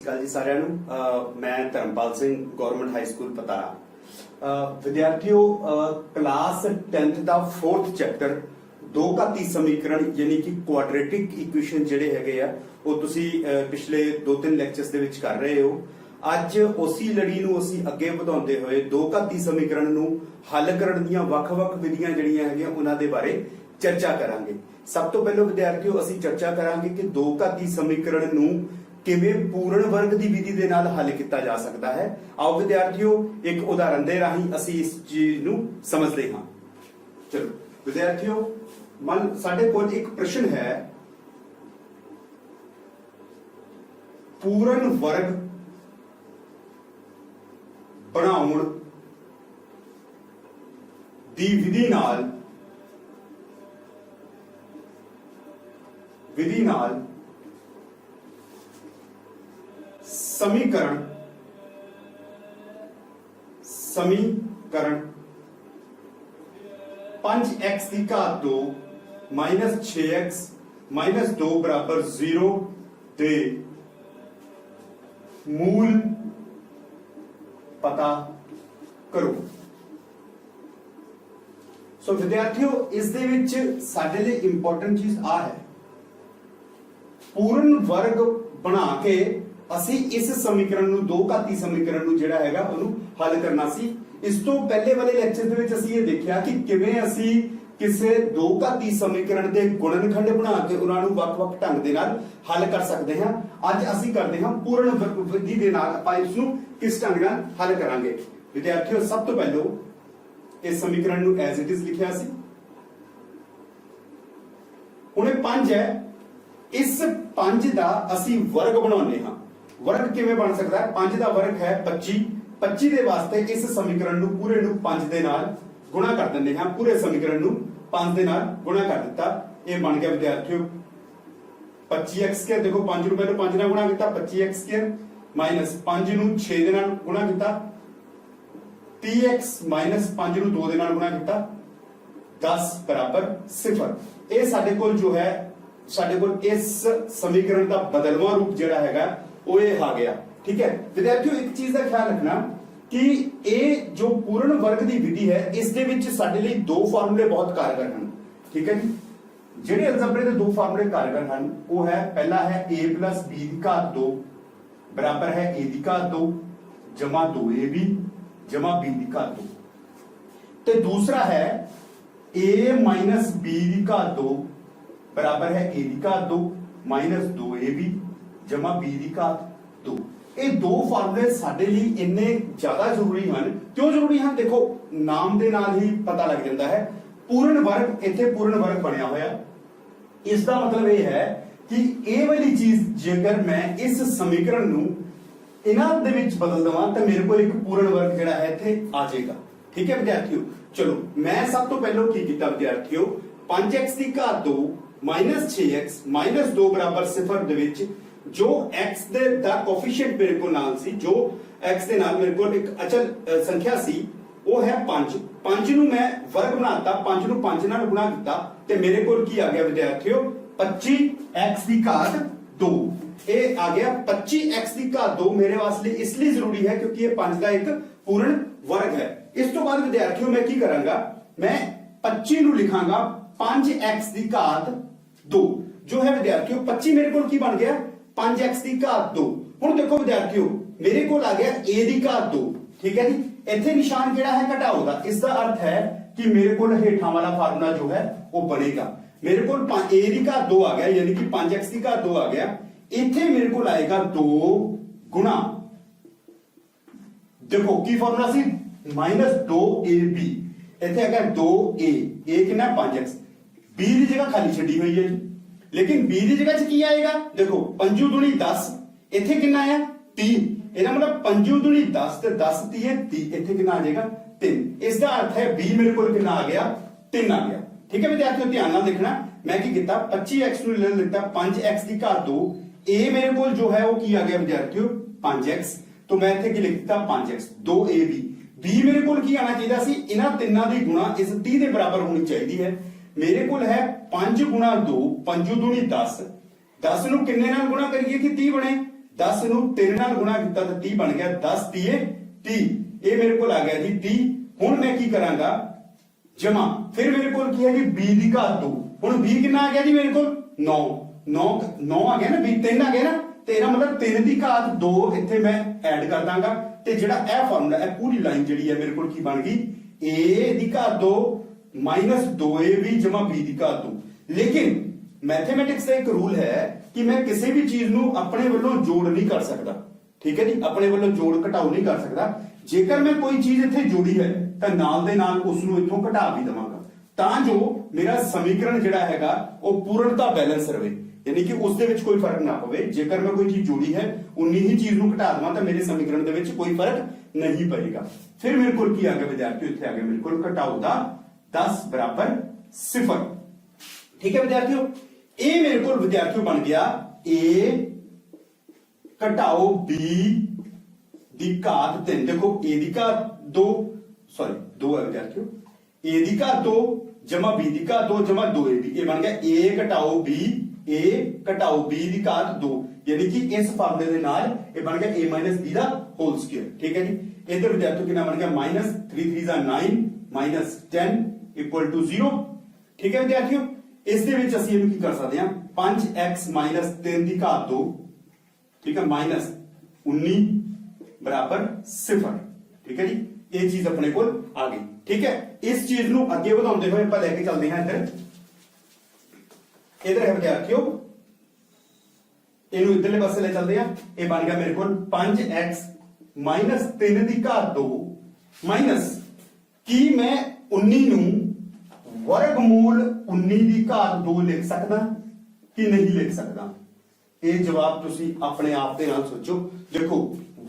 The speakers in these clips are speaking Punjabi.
ਅਕਾਲ ਜੀ ਸਾਰਿਆਂ ਨੂੰ। ਮੈਂ Dharampal Singh government high school Patara. ਵਿਦਿਆਰਥੀਓ, ਕਲਾਸ 10th ਦਾ 4th ਚੈਪਟਰ ਦੋ ਘਾਤੀ ਸਮੀਕਰਨ ਯਾਨੀ ਕਿ ਕੁਆਡਰੇਟਿਕ ਇਕੁਏਸ਼ਨ ਜਿਹੜੇ ਹੈਗੇ ਆ ਉਹ ਤੁਸੀਂ ਪਿਛਲੇ 2-3 ਲੈਕਚਰਸ ਦੇ ਵਿੱਚ ਕਰ ਰਹੇ ਹੋ। ਅੱਜ ਉਸੇ ਲੜੀ ਨੂੰ ਅਸੀਂ ਅੱਗੇ ਵਧਾਉਂਦੇ ਹੋਏ ਦੋ ਘਾਤੀ ਸਮੀਕਰਨ ਨੂੰ ਹੱਲ ਕਰਨ ਦੀਆਂ ਵੱਖ-ਵੱਖ ਵਿਧੀਆਂ ਜਿਹੜੀਆਂ ਹੈਗੀਆਂ ਉਹਨਾਂ ਦੇ ਬਾਰੇ ਚਰਚਾ ਕਰਾਂਗੇ। ਸਭ ਤੋਂ ਪਹਿਲਾਂ ਵਿਦਿਆਰਥੀਓ ਅਸੀਂ ਚਰਚਾ ਕਰਾਂਗੇ ਕਿ ਦੋ ਘਾਤੀ ਸਮੀਕਰਨ ਨੂੰ ਕਿਵੇਂ ਪੂਰਨ ਵਰਗ ਦੀ ਵਿਧੀ ਦੇ ਨਾਲ ਹੱਲ ਕੀਤਾ ਜਾ ਸਕਦਾ ਹੈ। ਆਓ ਵਿਦਿਆਰਥੀਓ ਇੱਕ ਉਦਾਹਰਨ ਦੇ ਰਾਹੀਂ ਅਸੀਂ ਇਸ ਚੀਜ਼ ਨੂੰ ਸਮਝਦੇ ਹਾਂ। ਚਲੋ ਵਿਦਿਆਰਥੀਓ, ਸਾਡੇ ਕੋਲ ਇੱਕ ਪ੍ਰਸ਼ਨ ਹੈ, ਪੂਰਨ ਵਰਗ ਬਣਾਉਣ ਦੀ ਵਿਧੀ ਨਾਲ समीकरण 5x की घात 2 माइनस 6x माइनस 2 बराबर 0 दे मूल पता करो। सो विद्यार्थियों, इस दे विच साडे लिए इंपॉर्टेंट चीज आ है, पूर्ण वर्ग बना के ਅਸੀਂ ਇਸ ਸਮੀਕਰਨ ਨੂੰ ਦੋ ਘਾਤੀ ਸਮੀਕਰਨ ਨੂੰ ਜਿਹੜਾ ਹੈਗਾ ਉਹਨੂੰ ਹੱਲ ਕਰਨਾ ਸੀ। ਇਸ ਤੋਂ ਪਹਿਲੇ ਵਾਲੇ ਲੈਕਚਰ ਦੇ ਵਿੱਚ ਅਸੀਂ ਇਹ ਦੇਖਿਆ ਕਿ ਕਿਵੇਂ ਅਸੀਂ ਕਿਸੇ ਦੋ ਘਾਤੀ ਸਮੀਕਰਨ ਦੇ ਗੁਣਨਖੰਡ ਬਣਾ ਕੇ ਉਹਨਾਂ ਨੂੰ ਵੱਖ-ਵੱਖ ਢੰਗ ਦੇ ਨਾਲ ਹੱਲ ਕਰ ਸਕਦੇ ਹਾਂ। ਅੱਜ ਅਸੀਂ ਕਰਦੇ ਹਾਂ ਪੂਰਨ ਵਿਧੀ ਦੇ ਨਾਲ ਆਪਾਂ ਇਸ ਨੂੰ ਕਿਸ ਢੰਗ ਨਾਲ ਹੱਲ ਕਰਾਂਗੇ। ਵਿਦਿਆਰਥੀਓ, ਸਭ ਤੋਂ ਪਹਿਲਾਂ ਇਸ ਸਮੀਕਰਨ ਨੂੰ ਐਜ਼ ਇਟ ਇਜ਼ ਲਿਖਿਆ ਸੀ। ਹੁਣ ਇਹ 5 ਹੈ, ਇਸ 5 ਦਾ ਅਸੀਂ ਵਰਗ ਬਣਾਉਂਦੇ ਹਾਂ। वर्ग किवें बन सकता है? 5 का वर्ग है 25। 25 के वास्ते इस समीकरण नूं पूरे नूं 5 दे नाल गुणा कर दिंदे हां। पूरे समीकरण नूं 5 दे नाल गुणा कर दिता। ये बन गया विद्यार्थियों 25x²। देखो 5 नूं पहले 5 नाल गुणा किया, 25x² माइनस 5 नूं 6 दे नाल गुणा किया, 30x माइनस 5 नूं 2 दे नाल गुणा किया, 10 बराबर 0। ये साडे कोल जो है, साडे कोल इस समीकरण का बदलवा रूप जिहड़ा हैगा वो ये आ गया। ठीक है विद्यार्थियों, एक चीज का ख्याल रखना कि ये जो पूर्ण वर्ग की विधि है इस दे विच साडे लई दो फार्मूले बहुत कारगर हैं। ठीक है जी, जिहड़े अलजेब्रे दे दो फार्मूले कारगर हैं वो है, पहला है a + b की घात 2 बराबर है a की घात 2 जमा 2ab जमा b की घात 2, ते दूसरा है a - b की घात 2 बराबर है a की घात 2 माइनस 2ab जमा b की घात 2। ये दो फार्मूले साडे लिए इन्ने ज्यादा जरूरी हैं। क्यों जरूरी हैं? देखो नाम दे नाल ही पता लग जाता है। पूर्ण वर्ग, इत्थे पूर्ण वर्ग बनया होया, इसका मतलब ये है कि ये वाली चीज जेकर मैं इस समीकरण नूं इन्हां दे विच बदल दवां तो मेरे को एक पूर्ण वर्ग जिहड़ा है इत्थे आ जाएगा। ठीक है विद्यार्थियों, चलो मैं सब तो पहले की कीता विद्यार्थियों, 5x की घात 2 माइनस 6x माइनस 2 बराबर 0 दे विच जो x दा कोफिशिएंट मेरे को नाल सी, जो x दे नाल मेरे को एक अचल संख्या सी वो है 5। 5 नूं मैं वर्ग बनाता, 5 नूं 5 नाल गुणा कीता ते मेरे को की आ गया विद्यार्थियों 25x की घात 2। ये आ गया 25x की घात 2 मेरे वास्ते इसलिए जरूरी है क्योंकि ये 5 का एक पूर्ण वर्ग है। इस तो बाद विद्यार्थियों मैं की करांगा, मैं 25 नूं लिखांगा 5x की घात 2 जो है विद्यार्थियों 25 मेरे को की बन गया 5x की घात 2। हुण देखो विद्यार्थियों मेरे को आ गया a की घात 2। ठीक है जी, इत्थे निशान किहड़ा है घटाओ दा, इसका अर्थ है कि मेरे को हेठां वाला फार्मूला जो है वो बनेगा। मेरे को a की घात 2 आ गया यानी कि 5x की घात 2 आ गया। इत्थे मेरे को आएगा 2 गुणा, देखो की फार्मूला सी माइनस 2ab, इत्थे आ गया 2a, a कितना 5x, b की जगह खाली छड्डी हुई है जी, लेकिन b की जगह की आएगा, देखो 5 दूनी 10, इत्थे कितना आया 3, ਇਹਦਾ मतलब 5 दूनी 10 ਤੇ 10 30 30, ਇੱਥੇ ਕਿੰਨਾ ਆ ਜਾਏਗਾ 3। ਇਸ ਦਾ ਅਰਥ ਹੈ b ਮੇਰੇ ਕੋਲ ਕਿੰਨਾ ਆ ਗਿਆ 3 ਆ ਗਿਆ। ਠੀਕ ਹੈ ਵਿਦਿਆਰਥੀਓ, ਧਿਆਨ ਨਾਲ ਦੇਖਣਾ, ਮੈਂ ਕੀ ਕੀਤਾ 25x ਨੂੰ ਲੈ ਲਿੱਤਾ 5x की घात 2, a ਮੇਰੇ ਕੋਲ ਜੋ ਹੈ ਉਹ ਕੀ ਆ ਗਿਆ ਵਿਦਿਆਰਥੀਓ 5x, तो मैं ਇੱਥੇ ਕੀ ਲਿਖ ਦਿੱਤਾ 5x 2ab। b ਮੇਰੇ ਕੋਲ ਕੀ ਆਣਾ ਚਾਹੀਦਾ ਸੀ, ਇਹਨਾਂ ਤਿੰਨਾਂ ਦੀ ਗੁਣਾ ਇਸ 30 ਦੇ ਬਰਾਬਰ ਹੋਣੀ ਚਾਹੀਦੀ ਹੈ। मेरे को है 5 गुणा 2, 5 दूनी 10, 10 ਨੂੰ ਕਿੰਨੇ ਨਾਲ ਗੁਣਾ ਕਰੀਏ ਕਿ 30 ਬਣੇ, 10 ਨੂੰ 3 ਨਾਲ ਗੁਣਾ ਕੀਤਾ ਤਾਂ 30 ਬਣ ਗਿਆ 10 ਤੀਏ 30 ਇਹ ਮੇਰੇ ਕੋਲ ਆ ਗਿਆ ਜੀ 30 ਹੁਣ ਮੈਂ ਕੀ ਕਰਾਂਗਾ ਜਮਾ ਫਿਰ ਮੇਰੇ ਕੋਲ ਕੀ ਹੈ ਜੀ b ਦੀ ਘਾਤ 2 ਹੁਣ b ਕਿੰਨਾ ਆ ਗਿਆ ਜੀ ਮੇਰੇ ਕੋਲ 9 9 ਆ ਗਿਆ ਨਾ b 3 ਆ ਗਿਆ ਨਾ ਤੇ ਇਹਦਾ ਮਤਲਬ 3 ਦੀ ਘਾਤ 2 ਇੱਥੇ ਮੈਂ ਐਡ ਕਰ ਦਾਂਗਾ ਤੇ ਜਿਹੜਾ ਇਹ ਫਾਰਮੂਲਾ ਇਹ ਪੂਰੀ ਲਾਈਨ ਜਿਹੜੀ ਹੈ ਮੇਰੇ ਕੋਲ ਕੀ ਬਣ ਗਈ a ਦੀ ਘਾਤ 2 -2ab ਜਮਾ b ਦੀ ਘਾਤ 2 ਲੇਕਿਨ मैथमेटिक्स का एक रूल है कि मैं किसी भी चीज ਨੂੰ ਆਪਣੇ ਵੱਲੋਂ ਜੋੜ ਨਹੀਂ ਕਰ ਸਕਦਾ ਠੀਕ ਹੈ ਜੀ ਆਪਣੇ ਵੱਲੋਂ ਜੋੜ ਘਟਾਓ ਨਹੀਂ ਕਰ ਸਕਦਾ ਜੇਕਰ ਮੈਂ ਕੋਈ ਚੀਜ਼ ਇੱਥੇ ਜੋੜੀ ਹੈ ਤਾਂ ਨਾਲ ਦੇ ਨਾਲ ਉਸ ਨੂੰ ਇੱਥੋਂ ਘਟਾ ਵੀ ਦਵਾਂਗਾ ਤਾਂ ਜੋ ਮੇਰਾ ਸਮੀਕਰਨ ਜਿਹੜਾ ਹੈਗਾ ਉਹ ਪੂਰਨਤਾ ਬੈਲੈਂਸ ਰਵੇ ਯਾਨੀ ਕਿ ਉਸ ਦੇ ਵਿੱਚ ਕੋਈ ਫਰਕ ਨਾ ਪਵੇ ਜੇਕਰ ਮੈਂ ਕੋਈ ਚੀਜ਼ ਜੋੜੀ ਹੈ ਉਨੀ ਹੀ ਚੀਜ਼ ਨੂੰ ਘਟਾ ਦਵਾਂ ਤਾਂ ਮੇਰੇ ਸਮੀਕਰਨ ਦੇ ਵਿੱਚ ਕੋਈ ਫਰਕ ਨਹੀਂ ਪਏਗਾ ਫਿਰ ਮੇਰੇ ਕੋਲ ਕੀ ਆ ਗਿਆ ਵਿਦਿਆਰਥੀਓ ਇੱਥੇ ਆ ਗਿਆ ਮੇਰੇ ਕੋਲ ਘਟਾਓ ਦਾ 10 ਬਰਾਬਰ 0 ठीक है विद्यार्थियों ए मेरे को विद्यार्थियों बन गया a घटाओ b दी घात 3 देखो a दी घात 2 सॉरी 2 है विद्यार्थियों a दी घात 2 जमा b दी घात 2 जमा 2ab ये बन गया a घटाओ b दी घात 2 यानी कि इस फार्मूले दे नाल ये बन गया a b दा होल स्क्वायर ठीक है जी इधर विद्यार्थियों कितना बन गया -3 3 9 -10 इक्वल टू 0 ठीक है विद्यार्थियों इस दे विच ਅਸੀਂ ਇਹਨੂੰ ਕੀ ਕਰ ਸਕਦੇ ਹਾਂ 5x 3 ਦੀ ਘਾਤ 2 ਠੀਕ ਹੈ -19 ਬਰਾबर 0 ਠੀਕ ਹੈ ਜੀ ਇਹ ਚੀਜ਼ ਆਪਣੇ ਕੋਲ ਆ ਗਈ ਠੀਕ ਹੈ ਇਸ ਚੀਜ਼ ਨੂੰ ਅੱਗੇ ਵਧਾਉਂਦੇ ਹੋਏ ਆਪਾਂ ਲੈ ਕੇ ਚੱਲਦੇ ਹਾਂ ਇਧਰ ਹੈ ਵਿਦਿਆਰਥੀਓ ਇਹਨੂੰ ਇਧਰਲੇ ਪਾਸੇ ਲੈ ਚੱਲਦੇ ਹਾਂ ਇਹ ਬਣ ਗਿਆ ਮੇਰੇ ਕੋਲ 5x 3 ਦੀ ਘਾਤ 2 ਮਾਈਨਸ ਕੀ ਮੈਂ 19 ਨੂੰ वर्गमूल 19 ਦੀ ਘਾਤ 2 ਲਿਖ ਸਕਦਾ ਕਿ ਨਹੀਂ ਲਿਖ ਸਕਦਾ ਇਹ ਜਵਾਬ ਤੁਸੀਂ ਆਪਣੇ ਆਪ ਦੇ ਨਾਲ ਸੋਚੋ ਦੇਖੋ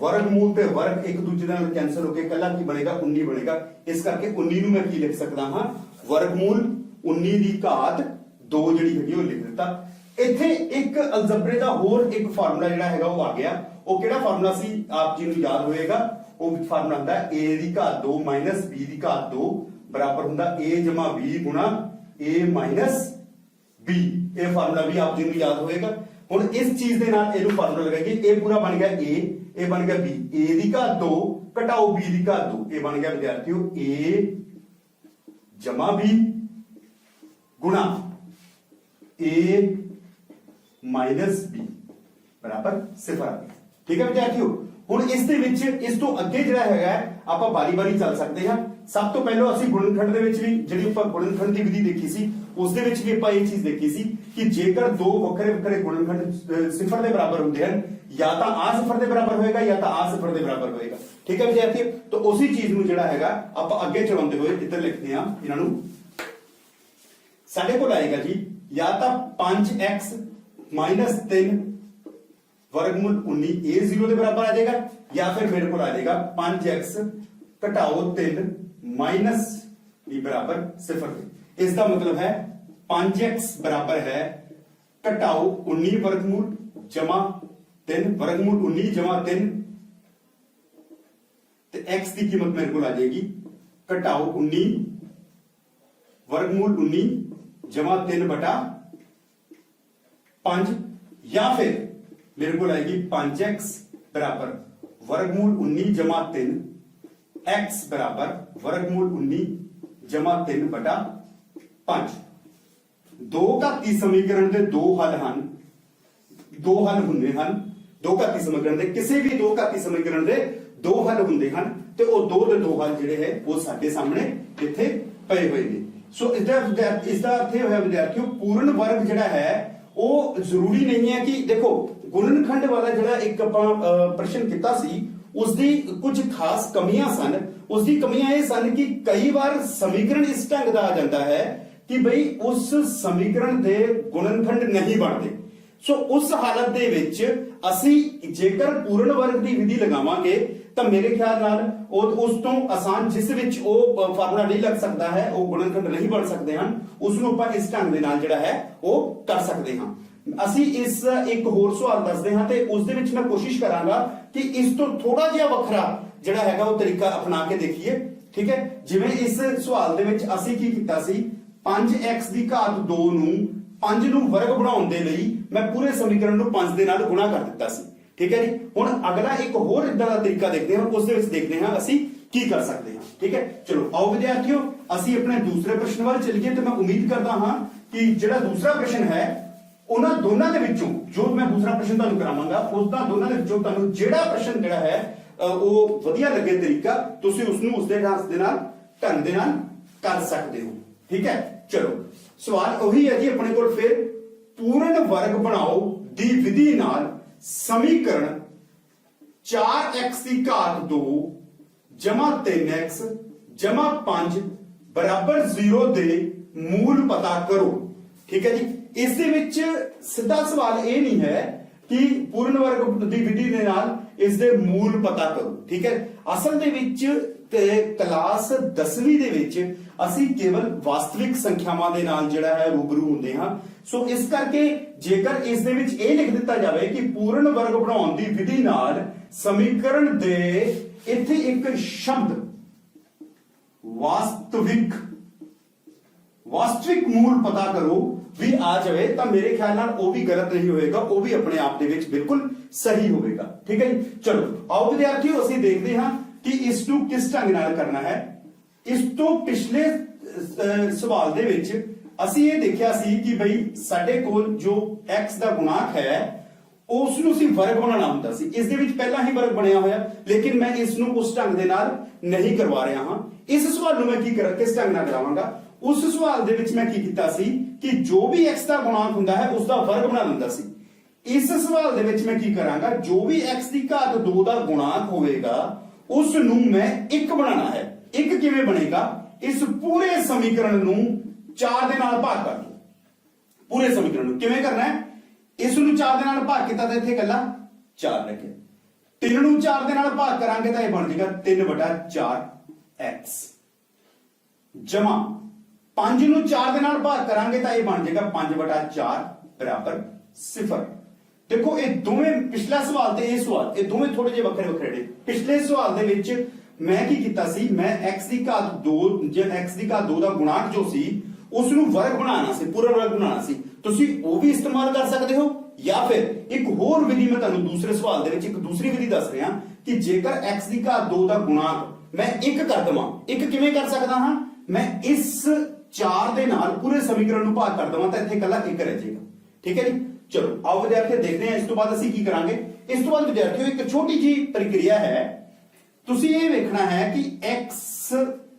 वर्गमूल ਤੇ वर्ग ਇੱਕ ਦੂਜੇ ਨਾਲ ਕੈਨਸਲ ਹੋ ਕੇ ਇਕੱਲਾ ਕੀ ਬਣੇਗਾ 19 ਬਣੇਗਾ ਇਸ ਕਰਕੇ 19 ਨੂੰ ਮੈਂ ਕੀ ਲਿਖ ਸਕਦਾ ਹਾਂ वर्गमूल 19 ਦੀ ਘਾਤ 2 ਜਿਹੜੀ ਹੈਗੀ ਉਹ ਲਿਖ ਦਿੱਤਾ ਇੱਥੇ ਇੱਕ ਅਲਜਬਰੇ ਦਾ ਹੋਰ ਇੱਕ ਫਾਰਮੂਲਾ ਜਿਹੜਾ ਹੈਗਾ ਉਹ ਆ ਗਿਆ ਉਹ ਕਿਹੜਾ ਫਾਰਮੂਲਾ ਸੀ ਆਪ ਜੀ ਨੂੰ ਯਾਦ ਹੋਏਗਾ ਉਹ ਫਾਰਮੂਲਾ ਹੁੰਦਾ a ਦੀ ਘਾਤ 2 b ਦੀ ਘਾਤ 2 बराबर ਹੁੰਦਾ a जमा b गुणा a माइनस b ਇਹ ਫਾਰਮੂਲਾ ਵੀ ਆਪ ਜੀ ਨੂੰ ਯਾਦ ਹੋਏਗਾ ਹੁਣ ਇਸ ਚੀਜ਼ ਦੇ ਨਾਲ ਇਹਨੂੰ ਫਾਰਮੂਲਾ ਲਗਾਈਏ ਇਹ ਪੂਰਾ ਬਣ ਗਿਆ a ਇਹ ਬਣ ਗਿਆ b a ਦੀ ਘਾਤ 2 ਘਟਾਓ b ਦੀ ਘਾਤ 2 ਇਹ ਬਣ ਗਿਆ ਵਿਦਿਆਰਥੀਓ a जमा b गुणा a माइनस b बराबर 0 आ गया ठीक है विद्यार्थियों ਹੁਣ ਇਸ ਦੇ ਵਿੱਚ ਇਸ ਤੋਂ ਅੱਗੇ ਜਿਹੜਾ ਹੈਗਾ ਆਪਾਂ ਬਾਰੀ-ਬਾਰੀ ਚੱਲ ਸਕਦੇ ਹਾਂ ਸਭ ਤੋਂ ਪਹਿਲਾਂ ਅਸੀਂ ਗੁਣਨਖੰਡ ਦੇ ਵਿੱਚ ਵੀ ਜਿਹੜੀ ਆਪਾਂ ਗੁਣਨਖੰਡ ਦੀ ਵਿਧੀ ਦੇਖੀ ਸੀ ਉਸ ਦੇ ਵਿੱਚ ਵੀ ਆਪਾਂ ਇਹ ਚੀਜ਼ ਦੇਖੀ ਸੀ ਕਿ ਜੇਕਰ ਦੋ ਵੱਖਰੇ ਗੁਣਨਖੰਡ 0 ਦੇ ਬਰਾਬਰ ਹੁੰਦੇ ਹਨ ਜਾਂ ਤਾਂ ਆ 0 ਦੇ ਬਰਾਬਰ ਹੋਏਗਾ ਜਾਂ ਤਾਂ ਆ 0 ਦੇ ਬਰਾਬਰ ਹੋਏਗਾ ਠੀਕ ਹੈ ਵਿਦਿਆਰਥੀਓ ਤਾਂ ਉਸੇ ਚੀਜ਼ ਨੂੰ ਜਿਹੜਾ ਹੈਗਾ ਆਪਾਂ ਅੱਗੇ ਚਲਾਉਂਦੇ ਹੋਏ ਇੱਧਰ ਲਿਖਦੇ ਹਾਂ ਇਹਨਾਂ ਨੂੰ ਸਾਡੇ ਕੋਲ ਆਏਗਾ ਜੀ ਜਾਂ ਤਾਂ 5x 3 वर्गमूल 19 a 0 के बराबर आ जाएगा या फिर मेरे को आ जाएगा 5x घटाओ 3 माइनस b बराबर 0 इसका मतलब है 5x बराबर है घटाओ 19 वर्गमूल जमा 3 वर्गमूल 19 जमा 3 तो x की कीमत मेरे को आ जाएगी घटाओ 19 वर्गमूल 19 जमा 3 बटा 5 या फिर मेरे को आएगी 5x बराबर वर्गमूल 19 जमा 3 x बराबर वर्गमूल 19 जमा 3 बटा 5 दो घाती समीकरण के दो हल हैं दो हल होंगे हैं दो घाती समीकरण के किसी भी दो घाती समीकरण के दो हल होंगे हैं तो वो दो दे दो हल जिहड़े है वो साडे सामने इत्थे पए हुए ने सो इसदा अर्थ होया विद्यार्थियों पूर्ण वर्ग जिहड़ा है वो जरूरी नहीं है कि देखो गुणनखंड वाला जिहड़ा एक आपां प्रश्न कीता सी उसदी कुछ खास कमियां सन उसदी कमियां ये सन कि कई बार समीकरण इस ढंग दा आ जाता है कि भाई उस समीकरण दे गुणनखंड नहीं बनते सो उस हालत दे विच असी जेकर पूर्ण वर्ग दी विधि लगावांगे ਤਾਂ ਮੇਰੇ ਖਿਆਲ ਨਾਲ ਉਹ ਉਸ ਤੋਂ ਆਸਾਨ ਜਿਸ ਵਿੱਚ ਉਹ ਫਾਰਮੂਲਾ ਨਹੀਂ ਲੱਗ ਸਕਦਾ ਹੈ ਉਹ ਗੁਣਨਖੰਡ ਨਹੀਂ ਬਣ ਸਕਦੇ ਹਨ ਉਸ ਨੂੰ ਆਪਾਂ ਇਸ ਢੰਗ ਦੇ ਨਾਲ ਜਿਹੜਾ ਹੈ ਉਹ ਕਰ ਸਕਦੇ ਹਾਂ ਅਸੀਂ ਇਸ ਇੱਕ ਹੋਰ ਸਵਾਲ ਦੱਸਦੇ ਹਾਂ ਤੇ ਉਸ ਦੇ ਵਿੱਚ ਮੈਂ ਕੋਸ਼ਿਸ਼ ਕਰਾਂਗਾ ਕਿ ਇਸ ਤੋਂ ਥੋੜਾ ਜਿਹਾ ਵੱਖਰਾ ਜਿਹੜਾ ਹੈਗਾ ਉਹ ਤਰੀਕਾ ਅਪਣਾ ਕੇ ਦੇਖੀਏ ਠੀਕ ਹੈ ਜਿਵੇਂ ਇਸ ਸਵਾਲ ਦੇ ਵਿੱਚ ਅਸੀਂ ਕੀ ਕੀਤਾ ਸੀ 5x ਦੀ ਘਾਤ 2 ਨੂੰ 5 ਨੂੰ ਵਰਗ ਬਣਾਉਣ ਦੇ ਲਈ ਮੈਂ ਪੂਰੇ ਸਮੀਕਰਨ ਨੂੰ 5 ਦੇ ਨਾਲ ਗੁਣਾ ਕਰ ਦਿੱਤਾ ਸੀ ठीक है जी। हुण अगला एक होर इदां दा तरीका देखते हैं, उस दे विच देखते हैं असीं की कर सकते हैं। ठीक है, चलो आओ विद्यार्थियों असीं अपने दूसरे प्रश्न वाल चलिए। तो मैं उम्मीद करता हां कि जिहड़ा दूसरा प्रश्न है उन्हां दोनां दे विचों जो मैं दूसरा प्रश्न तुहानूं करावांगा उसदा दोनां दे विचों तुहानूं जिहड़ा प्रश्न जिहड़ा है ਉਹ ਵਧੀਆ ਲੱਗੇ तरीका ਤੁਸੀਂ ਉਸ ਨੂੰ ਉਸ ਦੇ ढंग ਦੇ ਨਾਲ कर सकते हो। ठीक है, चलो सवाल वही है जी अपने को, फिर पूर्ण वर्ग बनाओ दी विधि नाल समीकरण 4x की घात 2 जमा 3x जमा 5 बराबर 0 दे मूल पता करो। ठीक है जी, इस दे विच सीधा सवाल ये नहीं है कि पूर्ण वर्ग दी विधि दे नाल इस दे मूल पता करो। ठीक है, असल दे विच ते क्लास 10वीं दे विच ਅਸੀਂ केवल वास्तविक संख्यावां दे नाल जिहड़ा है रूबरू ਹੁੰਦੇ ਹਾਂ। सो इस करके जेकर इस दे विच ਇਹ ਲਿਖ ਦਿੱਤਾ ਜਾਵੇ कि पूर्ण वर्ग ਬਣਾਉਣ ਦੀ ਵਿਧੀ ਨਾਲ ਸਮੀਕਰਨ ਦੇ ਇੱਥੇ ਇੱਕ ਸ਼ਬਦ वास्तविक मूल पता करो भी आ जाए तो मेरे ख्याल नाल वो भी गलत नहीं होएगा, वो भी अपने आप दे विच बिल्कुल सही होगा। ठीक है जी, चलो आओ विद्यार्थियों ਅਸੀਂ देखते हैं कि इस ਨੂੰ किस ढंग नाल करना है। इस तो पिछले सवाल दे विच ਅਸੀਂ ਇਹ ਦੇਖਿਆ ਸੀ कि बई ਸਾਡੇ ਕੋਲ जो x ਦਾ ਗੁਣਾਕ ਹੈ ਉਸ ਨੂੰ ਅਸੀਂ ਵਰਗ ਬਣਾਉਣਾ ਹੁੰਦਾ ਸੀ। ਇਸ ਦੇ ਵਿੱਚ ਪਹਿਲਾਂ ਹੀ ਵਰਗ ਬਣਿਆ ਹੋਇਆ, ਲੇਕਿਨ ਮੈਂ ਇਸ ਨੂੰ ਉਸ ਢੰਗ ਦੇ ਨਾਲ ਨਹੀਂ ਕਰਵਾ ਰਿਹਾ ਹਾਂ। ਇਸ ਸਵਾਲ ਨੂੰ ਮੈਂ ਕਿਸ ਢੰਗ ਨਾਲ ਕਰਾਵਾਂਗਾ। ਉਸ ਸਵਾਲ ਦੇ ਵਿੱਚ ਮੈਂ ਕੀ ਕੀਤਾ ਸੀ ਕਿ ਜੋ ਵੀ x ਦਾ ਗੁਣਾਕ ਹੁੰਦਾ ਹੈ ਉਸ ਦਾ ਵਰਗ ਬਣਾ ਲੈਂਦਾ ਸੀ। ਇਸ ਸਵਾਲ ਦੇ ਵਿੱਚ ਮੈਂ ਕੀ ਕਰਾਂਗਾ, ਜੋ ਵੀ x ਦੀ ਘਾਤ 2 ਦਾ ਗੁਣਾਕ ਹੋਵੇਗਾ ਉਸ ਨੂੰ ਮੈਂ 1 ਬਣਾਉਣਾ ਹੈ। 1 ਕਿਵੇਂ ਬਣੇਗਾ, ਇਸ ਪੂਰੇ ਸਮੀਕਰਨ ਨੂੰ 4 ਦੇ ਨਾਲ ਭਾਗ ਕਰ ਦੋ। ਪੂਰੇ ਸਮੀਕਰਨ ਨੂੰ ਕਿਵੇਂ ਕਰਨਾ ਹੈ, ਇਸ ਨੂੰ 4 ਦੇ ਨਾਲ ਭਾਗ ਕੀਤਾ ਤਾਂ ਇੱਥੇ ਇਕੱਲਾ 4 ਰੱਖਿਆ। 3 ਨੂੰ 4 ਦੇ ਨਾਲ ਭਾਗ ਕਰਾਂਗੇ ਤਾਂ ਇਹ ਬਣ ਜਾਏਗਾ 3/4x ਜਮਾ 5 ਨੂੰ 4 ਦੇ ਨਾਲ ਭਾਗ ਕਰਾਂਗੇ ਤਾਂ ਇਹ ਬਣ ਜਾਏਗਾ 5/4 ਬਰਾबर 0। ਦੇਖੋ ਇਹ ਦੋਵੇਂ ਪਿਛਲਾ ਸਵਾਲ ਤੇ ਇਹ ਸਵਾਲ ਇਹ ਦੋਵੇਂ ਥੋੜੇ ਜਿਹੇ ਵੱਖਰੇ ਵੱਖਰੇ ਨੇ। ਪਿਛਲੇ ਸਵਾਲ ਦੇ ਵਿੱਚ ਮੈਂ ਕੀ ਕੀਤਾ ਸੀ, ਮੈਂ x ਦੀ ਘਾਤ 2 ਜੇ x ਦੀ ਘਾਤ 2 ਦਾ ਗੁਣਾਕ ਜੋ ਸੀ ਉਸ ਨੂੰ ਵਰਗ ਬਣਾਉਣਾ ਸੀ, ਪੂਰਾ ਵਰਗ ਬਣਾਉਣਾ ਸੀ। ਤੁਸੀਂ ਉਹ ਵੀ ਇਸਤੇਮਾਲ ਕਰ ਸਕਦੇ ਹੋ ਜਾਂ ਫਿਰ ਇੱਕ ਹੋਰ ਵਿਧੀ ਮੈਂ ਤੁਹਾਨੂੰ ਦੂਸਰੇ ਸਵਾਲ ਦੇ ਵਿੱਚ ਇੱਕ ਦੂਸਰੀ ਵਿਧੀ ਦੱਸ ਰਿਹਾ ਕਿ ਜੇਕਰ x ਦੀ ਘਾਤ 2 ਦਾ ਗੁਣਾਕ ਮੈਂ 1 ਕਰ ਦਵਾਂ। 1 ਕਿਵੇਂ ਕਰ ਸਕਦਾ ਹਾਂ, ਮੈਂ ਇਸ 4 ਦੇ ਨਾਲ ਪੂਰੇ ਸਮੀਕਰਨ ਨੂੰ ਭਾਗ ਕਰ ਦਵਾਂ ਤਾਂ ਇੱਥੇ ਇਕੱਲਾ 1 ਰਹਿ ਜਾਏਗਾ। ਠੀਕ ਹੈ ਜੀ, ਚਲੋ ਆਓ ਵਿਦਿਆਰਥੀਓ ਦੇਖਦੇ ਹਾਂ ਇਸ ਤੋਂ ਬਾਅਦ ਅਸੀਂ ਕੀ ਕਰਾਂਗੇ। ਇਸ ਤੋਂ ਬਾਅਦ ਵਿਦਿਆਰਥੀਓ ਇੱਕ ਛੋਟੀ ਜੀ ਪ੍ਰਕਿਰਿਆ ਹੈ। ਤੁਸੀਂ ਇਹ ਵੇਖਣਾ ਹੈ ਕਿ x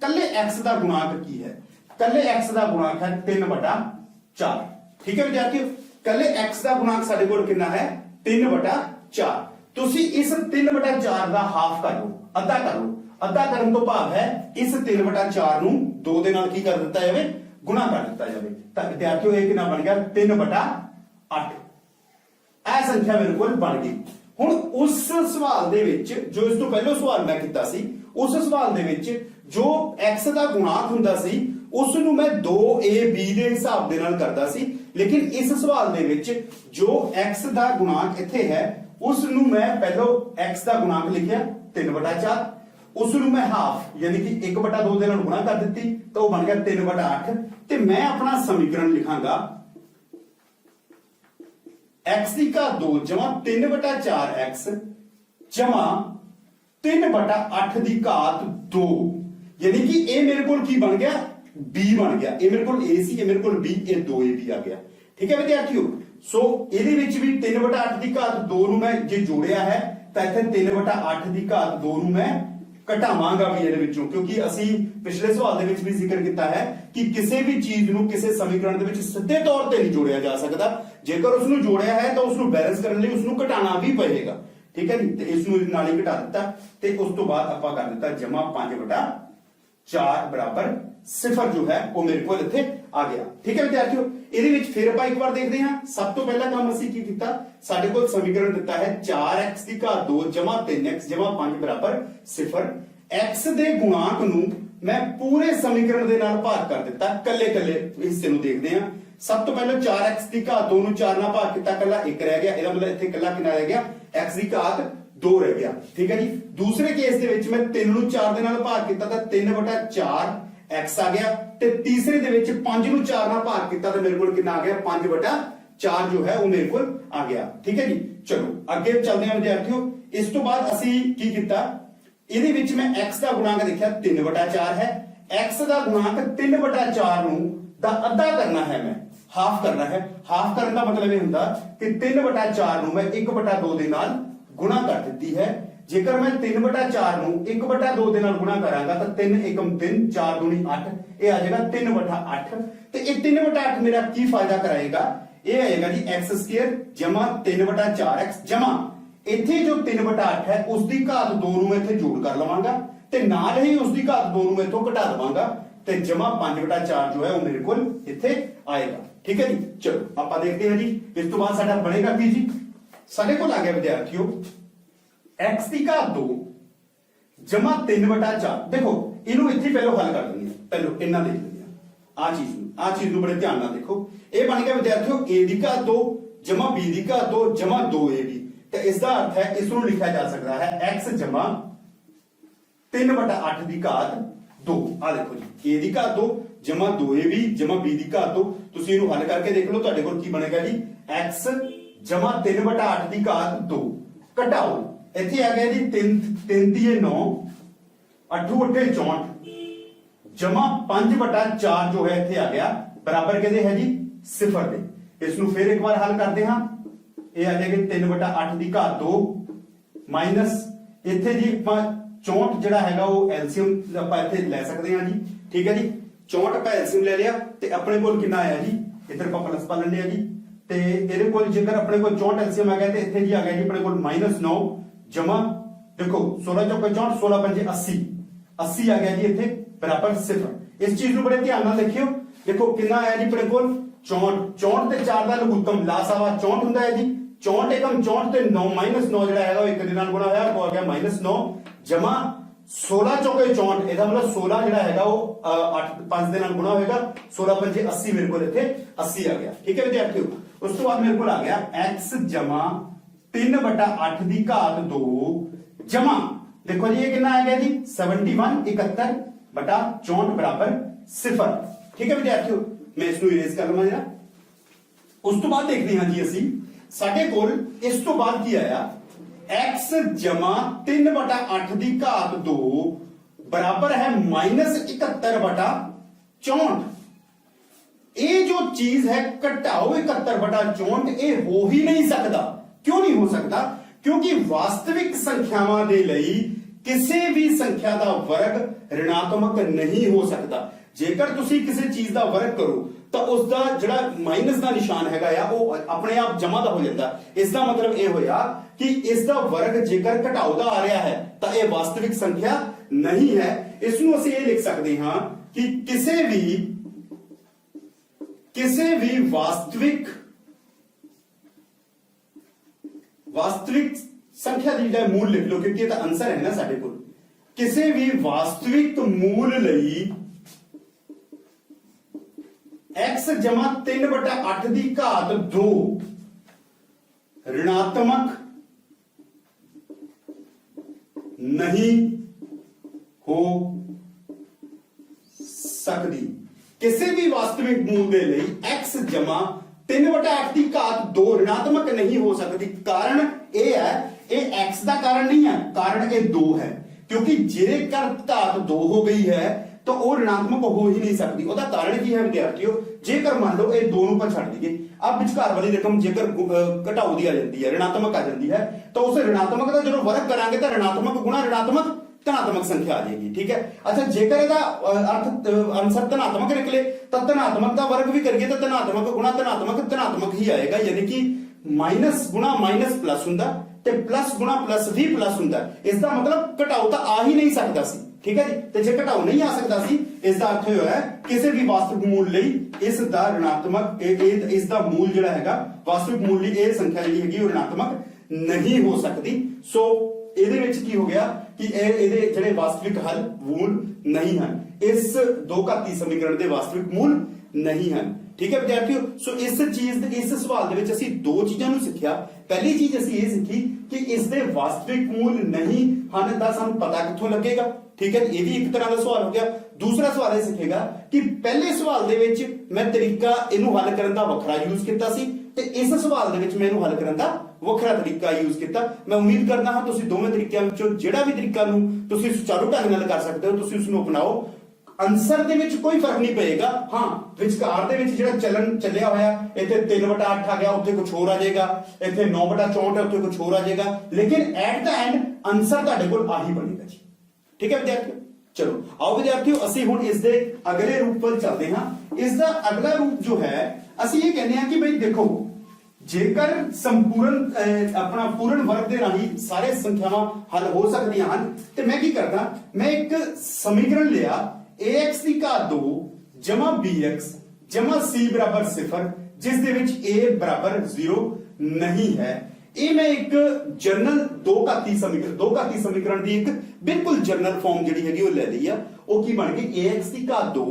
ਕੱਲੇ x ਦਾ ਗੁਣਾਕ ਕੀ ਹੈ। ਕੱਲੇ x ਦਾ ਗੁਣਾਕ ਹੈ 3/4। ਠੀਕ ਹੈ ਵਿਦਿਆਰਥੀਓ, ਕੱਲੇ x ਦਾ ਗੁਣਾਕ ਸਾਡੇ ਕੋਲ ਕਿੰਨਾ ਹੈ 3/4। ਤੁਸੀਂ ਇਸ 3/4 ਦਾ ਹਾਫ ਕਰ ਲਓ, ਅੱਧਾ ਕਰ ਲਓ। ਅੱਧਾ ਕਰਨ ਤੋਂ ਭਾਵ ਹੈ ਇਸ 3/4 ਨੂੰ 2 ਦੇ ਨਾਲ ਕੀ ਕਰ ਦਿੱਤਾ ਜਾਵੇ, ਗੁਣਾ ਕਰ ਦਿੱਤਾ ਜਾਵੇ। ਤਾਂ ਵਿਦਿਆਰਥੀਓ ਇਹ ਕਿੰਨਾ ਬਣ ਗਿਆ 3/8। ਇਹ ਸੰਖਿਆ ਮੇਰੇ ਕੋਲ ਬਣ ਗਈ। ਹੁਣ ਉਸ ਸਵਾਲ ਦੇ ਵਿੱਚ ਜੋ ਇਸ ਤੋਂ ਪਹਿਲਾਂ ਸਵਾਲ ਮੈਂ ਕੀਤਾ ਸੀ, ਉਸ ਸਵਾਲ ਦੇ ਵਿੱਚ ਜੋ x ਦਾ ਗੁਣਾਕ ਹੁੰਦਾ ਸੀ ਉਸ ਨੂੰ ਮੈਂ 2ab ਦੇ ਹਿਸਾਬ ਦੇ ਨਾਲ ਕਰਦਾ ਸੀ, ਲੇਕਿਨ ਇਸ ਸਵਾਲ ਦੇ ਵਿੱਚ ਜੋ x ਦਾ ਗੁਣਾਕ ਇੱਥੇ ਹੈ ਉਸ ਨੂੰ ਮੈਂ ਪਹਿਲਾਂ x ਦਾ ਗੁਣਾਕ ਲਿਖਿਆ 3/4, ਉਸ ਨੂੰ ਮੈਂ ਹਾਫ ਯਾਨੀ ਕਿ 1/2 ਦੇ ਨਾਲ ਗੁਣਾ ਕਰ ਦਿੱਤੀ ਤਾਂ ਉਹ ਬਣ ਗਿਆ 3/8। ਤੇ ਮੈਂ ਆਪਣਾ ਸਮੀਕਰਨ ਲਿਖਾਂਗਾ x ਦੀ ਘਾਤ 2 ਜਮਾ 3/4x ਜਮਾ 3/8 ਦੀ ਘਾਤ 2, यानी कि ये मेरे को की बन गया b बन गया। ये मेरे को a सी, ये मेरे को b, ये 2ab आ गया। ठीक है विद्यार्थियों, सो ਇਹਦੇ ਵਿੱਚ ਵੀ 3/8 ਦੀ ਘਾਤ 2 ਨੂੰ ਮੈਂ ਜੇ ਜੋੜਿਆ ਹੈ ਤਾਂ ਇੱਥੇ 3/8 ਦੀ ਘਾਤ 2 ਨੂੰ ਮੈਂ ਘਟਾਵਾਂਗਾ ਵੀ ਇਹਦੇ ਵਿੱਚੋਂ, ਕਿਉਂਕਿ ਅਸੀਂ ਪਿਛਲੇ ਸਵਾਲ ਦੇ ਵਿੱਚ ਵੀ ਜ਼ਿਕਰ ਕੀਤਾ ਹੈ ਕਿ ਕਿਸੇ ਵੀ ਚੀਜ਼ ਨੂੰ ਕਿਸੇ ਸਮੀਕਰਨ ਦੇ ਵਿੱਚ ਸਿੱਧੇ ਤੌਰ ਤੇ ਨਹੀਂ ਜੋੜਿਆ ਜਾ ਸਕਦਾ। ਜੇਕਰ ਉਸ ਨੂੰ ਜੋੜਿਆ ਹੈ ਤਾਂ ਉਸ ਨੂੰ ਬੈਲੈਂਸ ਕਰਨ ਲਈ ਉਸ ਨੂੰ ਘਟਾਉਣਾ ਵੀ ਪਏਗਾ। ਠੀਕ ਹੈ ਜੀ, ਤੇ ਇਸ ਨੂੰ ਨਾਲ ਹੀ ਘਟਾ ਦਿੱਤਾ ਤੇ ਉਸ ਤੋਂ ਬਾਅਦ ਆਪਾਂ ਕਰ ਦਿੱਤਾ ਜਮਾ 5/4 बराबर 0 जो है वो मेरे को इत्थे आ गया। ठीक है विद्यार्थियों, ਇਹਦੇ ਵਿੱਚ ਫਿਰ ਆਪਾਂ ਇੱਕ ਵਾਰ ਦੇਖਦੇ ਹਾਂ। ਸਭ ਤੋਂ ਪਹਿਲਾ ਕੰਮ ਅਸੀਂ ਕੀ ਕੀਤਾ, ਸਾਡੇ ਕੋਲ ਸਮੀਕਰਨ ਦਿੱਤਾ ਹੈ 4x ਦੀ ਘਾਤ 2 3x 5 बराबर 0। x ਦੇ ਗੁਣਾਕ ਨੂੰ ਮੈਂ ਪੂਰੇ ਸਮੀਕਰਨ ਦੇ ਨਾਲ ਭਾਗ ਕਰ ਦਿੱਤਾ। ਕੱਲੇ-ਕੱਲੇ ਹਿੱਸੇ ਨੂੰ ਦੇਖਦੇ ਹਾਂ। ਸਭ ਤੋਂ ਪਹਿਲਾਂ 4x ਦੀ ਘਾਤ 2 ਨੂੰ 4 ਨਾਲ ਭਾਗ ਕੀਤਾ, ਕੱਲਾ 1 ਰਹਿ ਗਿਆ। ਇਹਦਾ ਮਤਲਬ ਇੱਥੇ ਕੱਲਾ ਕਿੰਨਾ ਰਹਿ ਗਿਆ, x ਦੀ ਘਾਤ 2 ਰਹਿ ਗਿਆ। ठीक है जी, दूसरे केस ਦੇ ਵਿੱਚ ਮੈਂ 3 ਨੂੰ 4 ਦੇ ਨਾਲ ਭਾਗ ਕੀਤਾ ਤਾਂ 3/4 x ਆ ਗਿਆ। ਤੇ ਤੀਸਰੇ ਦੇ ਵਿੱਚ 5 ਨੂੰ 4 ਨਾਲ ਭਾਗ ਕੀਤਾ ਤਾਂ ਮੇਰੇ ਕੋਲ ਕਿੰਨਾ ਆ ਗਿਆ 5/4 4 जो है वो मेरे को आ गया। ठीक है जी, चलो अगे चलते हैं विद्यार्थियों। इस तो बाद असी की किया, ਇਹਦੇ ਵਿੱਚ मैं x ਦਾ ਗੁਣਾਂਕ देखा 3/4 है। x ਦਾ ਗੁਣਾਂਕ 3/4 ਨੂੰ ਦਾ ਅੱਧਾ ਕਰਨਾ है, मैं हाफ करना है। हाफ करने का मतलब ये ਹੁੰਦਾ कि 3/4 ਨੂੰ मैं 1/2 ਦੇ ਨਾਲ गुणा कर ਦਿੱਤੀ है। जेकर मैं 3/4 ਨੂੰ 1/2 ਦੇ ਨਾਲ गुणा करांगा तो 3 एकम 3 4 दूनी 8, ये आ जाएगा 3/8। तो ये 3/8 मेरा की फायदा कराएगा, ये आएगा जी x² जमा 3/4x जमा इथे जो 3/8 है उसकी घात 2 ਨੂੰ मैं इथे जोड़ कर लवांगा ते नाल ही उसकी घात 2 ਨੂੰ मैं इथों घटा दवांगा ते जमा 5/4 जो है वो मेरे को इथे आएगा। ठीक है जी, चलो आप देखते हैं जी। इस तो बाद साडा बनेगा की जी, साडे कोल आ गया विद्यार्थियों x की घात 2 जमा 3/4। देखो इनू इथे पहलो हल कर लेंगे, पहलो इन्ना देख लेंगे आ चीज नू बड़े ध्यान नाल देखो। ये बन गया विद्यार्थियों a की घात 2 जमा b की घात 2 जमा 2ab। तो इसका अर्थ है इसको लिखा जा सकता है x जमा 3/8 की घात 2। आ देखो जी a की घात 2 जमा 2ab जमा b की घात 2। तुसीं इहनूं हल करके देख लो, तुहाडे कोल की बनेगा जी x जमा 3/8 की घात 2 घटाओ इत्थे आ गया जी 3 3 9 8 8 64 जमा 5/4 जो है इत्थे आ गया बराबर कहते हैं जी 0 दे। इसनूं फिर एक बार हल करते हैं, ये आ जाएगी 3/8 की घात 2 माइनस इत्थे जी 64 जिहड़ा हैगा वो एलसीएम आपां इत्थे लै सकदे हां जी। ठीक है जी, 64 आपां एलसीएम ले लिया ते अपने कोल कितना आया जी, इधर आपां प्लस पा लैंदे हां जी। ते इहदे कोल जेकर अपने कोल 64 एलसीएम आ गया ते इत्थे जी आ गया जी अपने कोल -9 जमा देखो 16 चौके 64 16 पंजे 80 80 आ गया जी इत्थे बराबर 0। इस चीज नूं बड़े ध्यान नाल देखियो। देखो कितना आया जी अपने कोल 64 ते 4 दा लघुत्तम लासावा 64 हुंदा है जी। 64 एकम 64 ते 9 -9 ਜਿਹੜਾ ਹੈਗਾ ਉਹ ਇੱਕ ਦੇ ਨਾਲ ਗੁਣਾ ਹੋਇਆ ਉਹ ਆ ਗਿਆ -9 ਜਮਾ 16 ਚੌਕੇ 64 ਇਹਦਾ ਮਤਲਬ 16 ਜਿਹੜਾ ਹੈਗਾ ਉਹ 8 5 ਦੇ ਨਾਲ ਗੁਣਾ ਹੋਏਗਾ 16 ਪੰਜੇ 80 ਮੇਰੇ ਕੋਲ ਇੱਥੇ 80 ਆ ਗਿਆ। ਠੀਕ ਹੈ ਵਿਦਿਆਰਥੀਓ, ਉਸ ਤੋਂ ਬਾਅਦ ਮੇਰੇ ਕੋਲ ਆ ਗਿਆ x ਜਮਾ 3/8 ਦੀ ਘਾਤ 2 ਜਮਾ देखो जी ये कितना आ गया जी 71 71 बटा 64 बराबर 0। ठीक है विद्यार्थियों, मैं इसको इरेज कर लवां जरा। उस तो बाद देखते हैं जी ਅਸੀਂ ਸਾਡੇ ਕੋਲ ਇਸ ਤੋਂ ਬਾਅਦ ਕੀ ਆਇਆ x जमा 3/8 ਦੀ ਘਾਤ 2 बराबर है -71 बटा 64। ये जो चीज है घटाओ 71 बटा 64 ये हो ही नहीं सकता। क्यों नहीं हो सकता? क्योंकि वास्तविक संख्यावां दे लई किसी भी संख्या का वर्ग ऋणात्मक नहीं हो सकता। जेकर तुसी किसी चीज का वर्ग करो तो उसका जिहड़ा माइनस का निशान हैगा या वो अपने आप जमा दा हो जाता। इसका मतलब यह होया कि इसका वर्ग जेकर घटाओ दा आ रहा है तो यह वास्तविक संख्या नहीं है। इसनूं असीं ये लिख सकते हैं कि किसी भी वास्तविक संख्या दी जाए मूल लिख लो क्योंकि ये तो आंसर है ना साडे कोल। किसी भी वास्तविक मूल लई x जमा 3/8 की घात 2 ऋणात्मक नहीं हो सकती। किसी भी वास्तविक मूल के लिए x जमा 3/8 की घात 2 ऋणात्मक नहीं हो सकती। कारण यह है ये x का कारण नहीं है, कारण ये 2 है क्योंकि जेकर घात 2 हो गई है तो वो ऋणात्मक हो ही नहीं सकती। ਉਹਦਾ कारण की है विद्यार्थियों, जेकर मान लो ये 2 ਨੂੰ ਆਪਾਂ ਛੱਡ ਦਈਏ अब ਵਿਚਕਾਰ ਵਾਲੀ रकम जेकर घटाओ दी आ जाती है ऋणात्मक आ जाती है तो उस ऋणात्मक का जो वर्ग करांगे तो ऋणात्मक गुणा ऋणात्मक धनात्मक संख्या आ जाएगी। ठीक है, अच्छा जेकर ਇਹਦਾ अर्थ आंसर धनात्मक निकले तो धनात्मक का वर्ग भी करिए तो धनात्मक गुणा धनात्मक ही आएगा। यानी कि माइनस गुणा माइनस प्लस हुंदा ते प्लस गुणा प्लस भी प्लस हुंदा। इसका मतलब घटाओ तो आ ही नहीं सकता सी। ठीक है जी, तो जे घटाओ नहीं आ सकता सी इसका अर्थ होया है किसी भी वास्तविक मूल लई इस दा ऋणात्मक इस दा मूल जिहड़ा हैगा वास्तविक मूल लई ये संख्या जिहड़ी हैगी वो ऋणात्मक नहीं हो सकती। सो ਇਹਦੇ ਵਿੱਚ ਕੀ ਹੋ ਗਿਆ ਕਿ ਇਹਦੇ ਜਿਹੜੇ ਵਾਸਤਵਿਕ ਹੱਲ ਮੂਲ नहीं ਹਨ। ਇਸ ਦੋ ਘਾਤੀ ਸਮੀਕਰਨ ਦੇ ਵਾਸਤਵਿਕ ਮੂਲ नहीं ਹਨ। ठीक है विद्यार्थियों, सो इस सवाल ਦੇ ਵਿੱਚ ਅਸੀਂ ਦੋ ਚੀਜ਼ਾਂ ਨੂੰ ਸਿੱਖਿਆ। ਪਹਿਲੀ ਚੀਜ਼ ਅਸੀਂ ਇਹ ਸਿੱਖੀ ਕਿ ਇਸ ਦੇ ਵਾਸਤਵਿਕ ਮੂਲ नहीं ਹਨ ਦਾ ਸਾਨੂੰ ਪਤਾ ਕਿੱਥੋਂ ਲੱਗੇਗਾ। ठीक है, ये भी एक तरह का सवाल हो गया। दूसरा सवाल ये सीखेगा कि पहले सवाल दे विच मैं तरीका इनू हल करन दा वखरा यूज कीता सी ਤੇ ਇਸ ਸਵਾਲ ਦੇ ਵਿੱਚ ਮੈਂ ਇਹਨੂੰ ਹੱਲ ਕਰਨ ਦਾ ਵੱਖਰਾ ਤਰੀਕਾ ਯੂਜ਼ ਕੀਤਾ। ਮੈਂ ਉਮੀਦ ਕਰਦਾ ਹਾਂ ਤੁਸੀਂ ਦੋਵੇਂ ਤਰੀਕਿਆਂ ਵਿੱਚੋਂ ਜਿਹੜਾ ਵੀ ਤਰੀਕਾ ਨੂੰ ਤੁਸੀਂ ਸੁਚਾਰੂ ਢੰਗ ਨਾਲ ਕਰ ਸਕਦੇ ਹੋ ਤੁਸੀਂ ਉਸ ਨੂੰ ਅਪਣਾਓ। ਆਨਸਰ ਦੇ ਵਿੱਚ ਕੋਈ ਫਰਕ ਨਹੀਂ ਪਏਗਾ। ਹਾਂ, ਵਿਚਕਾਰ ਦੇ ਵਿੱਚ ਜਿਹੜਾ ਚੱਲਿਆ ਹੋਇਆ ਇੱਥੇ 3/8 ਆ ਗਿਆ, ਉੱਥੇ ਕੁਝ ਹੋਰ ਆ ਜਾਏਗਾ, ਇੱਥੇ 9/64 ਹੈ, ਉੱਥੇ ਕੁਝ ਹੋਰ ਆ ਜਾਏਗਾ, ਲੇਕਿਨ ਐਟ ਦਾ ਐਂਡ ਆਨਸਰ ਤੁਹਾਡੇ ਕੋਲ ਆਹੀ ਬਣੇਗਾ ਜੀ। ਠੀਕ ਹੈ ਵਿਦਿਆਰਥੀਓ, ਚਲੋ ਆਓ ਵਿਦਿਆਰਥੀਓ ਅਸੀਂ ਹੁਣ ਇਸ ਦੇ ਅਗਲੇ ਰੂਪ ਵੱਲ ਚੱਲਦੇ ਹਾਂ। ਇਸ ਦਾ ਅਗਲਾ ਰੂਪ ਜੋ ਹੈ ਅਸੀਂ ਇਹ ਕਹਿੰਦੇ ਹਾਂ ਕਿ ਬਈ ਦੇਖੋ ਜੇਕਰ ਸੰਪੂਰਨ ਆਪਣਾ ਪੂਰਨ ਵਰਗ ਦੇ ਰਾਹੀਂ ਸਾਰੇ ਸੰਖਿਆਵਾਂ ਹੱਲ ਹੋ ਸਕਦੀਆਂ ਹਨ ਤੇ ਮੈਂ ਕੀ ਕਰਦਾ, ਮੈਂ ਇੱਕ ਸਮੀਕਰਨ ਲਿਆ ax ਦੀ ਘਾਤ 2 ਜਮਾ bx ਜਮਾ c ਬਰਾਬਰ 0 ਜਿਸ ਦੇ ਵਿੱਚ a ਬਰਾਬਰ 0 ਨਹੀਂ ਹੈ। ਇਹ ਮੈਂ ਇੱਕ ਜਨਰਲ ਦੋ ਘਾਤੀ ਸਮੀਕਰਨ ਦੀ ਇੱਕ ਬਿਲਕੁਲ ਜਨਰਲ ਫਾਰਮ ਜਿਹੜੀ ਹੈਗੀ ਉਹ ਲੈ ਲਈ ਆ। ਉਹ ਕੀ ਬਣ ਗਈ ax ਦੀ ਘਾਤ 2